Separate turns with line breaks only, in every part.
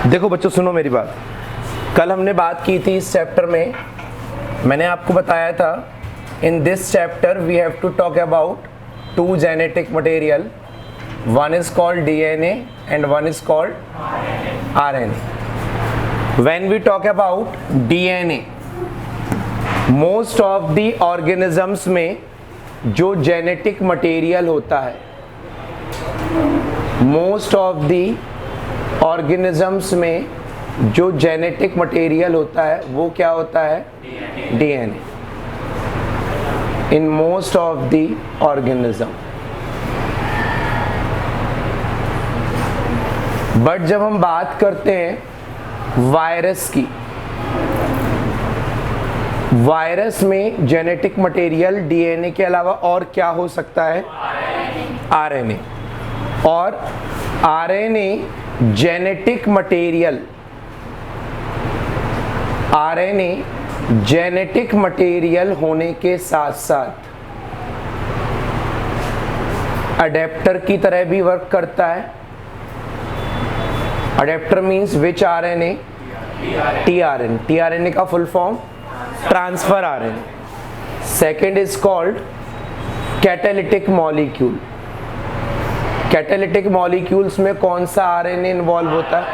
देखो बच्चों सुनो मेरी बात। कल हमने बात की थी इस चैप्टर में, मैंने आपको बताया था in this chapter we have to talk about two genetic material, one is called DNA and one is called RNA. When we talk about DNA, most of the organisms में जो जेनेटिक मटेरियल होता है, most of the organisms में जो genetic material होता है वो क्या होता है? DNA. In most of the organism. But जब हम बात करते हैं वायरस की, वायरस में जेनेटिक मटेरियल डीएनए के अलावा और क्या हो सकता है? आरएनए। और RNA genetic material, RNA genetic material होने के साथ साथ अडेप्टर की तरह भी वर्क करता है। Adapter means which RNA? TRNA. TRNA का full form transfer RNA. Second is called catalytic molecule. Catalytic molecules में कौन सा आरएनए इन्वॉल्व होता है?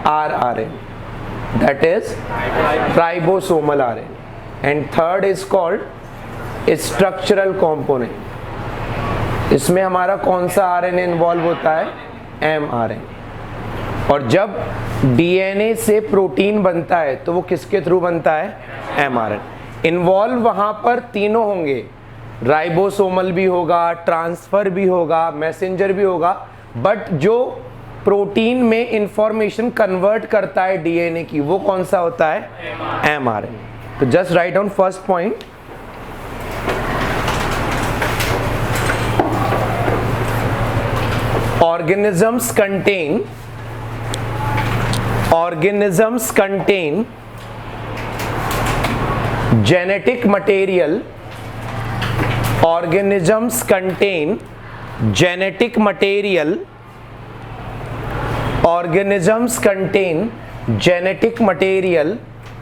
RRNA, that is ribosomal RNA. And third is called structural component. इसमें हमारा कौन सा आरएनए इन्वॉल्व होता है? एमआरएनए। और जब डीएनए से प्रोटीन बनता है तो वो किसके थ्रू बनता है? एमआरएनए। इन्वॉल्व वहां पर तीनों होंगे, राइबोसोमल भी होगा, ट्रांसफर भी होगा, मैसेंजर भी होगा, बट जो प्रोटीन में इंफॉर्मेशन कन्वर्ट करता है डीएनए की, वो कौन सा होता है? एमआरएनए। तो just write down first point. organisms contain genetic material. Organisms contain genetic material. Organisms contain genetic material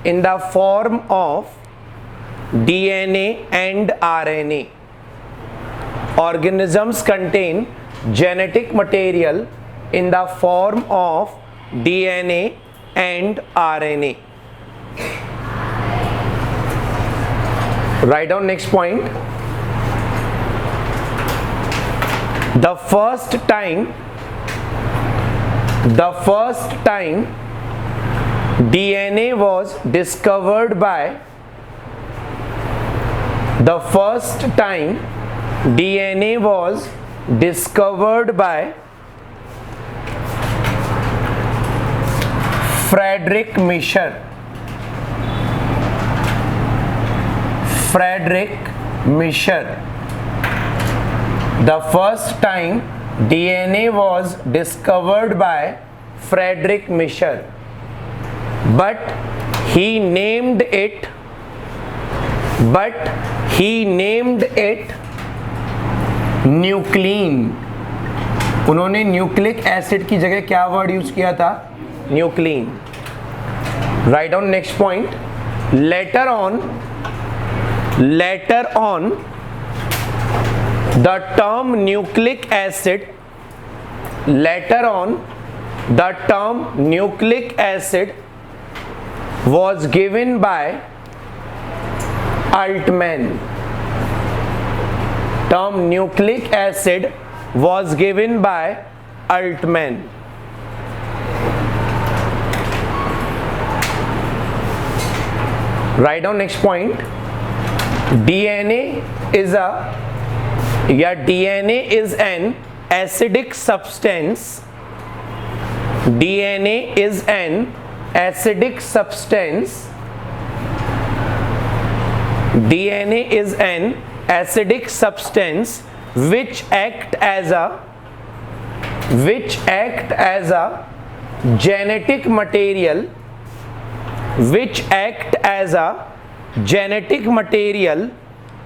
in the form of DNA and RNA. Organisms contain genetic material in the form of DNA and RNA. Write down next point. The first time DNA was discovered by Frederick Miescher. The first time DNA was discovered by Frederick Miescher, but he named it nuclein. उन्होंने nucleic acid की जगह क्या word use किया था? Nuclein. Write down next point. Later on the term nucleic acid was given by Altman. Term nucleic acid was given by Altman. Write down next point. DNA is an acidic substance. DNA is an acidic substance. DNA is an acidic substance which act as a genetic material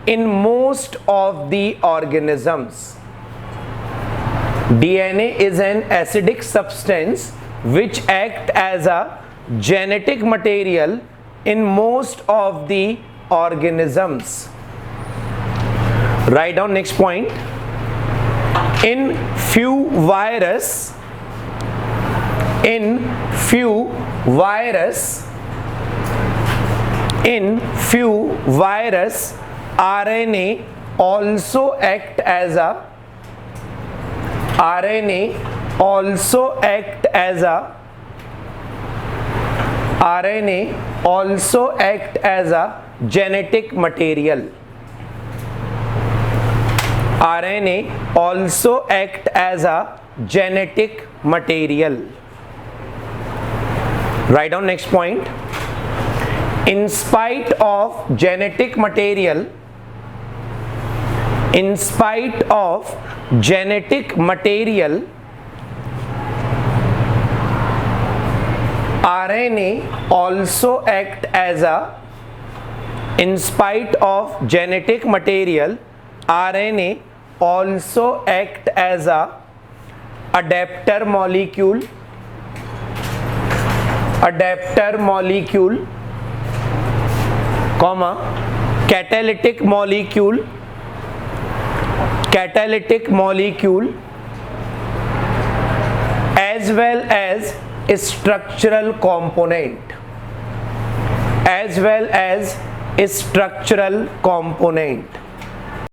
in most of the organisms. DNA is an acidic substance which act as a genetic material in most of the organisms. Write down next point. In few virus RNA also act as a genetic material. RNA also act as a genetic material. Write down next point. In spite of genetic material, RNA also act as a adapter molecule, catalytic molecule, as well as structural component.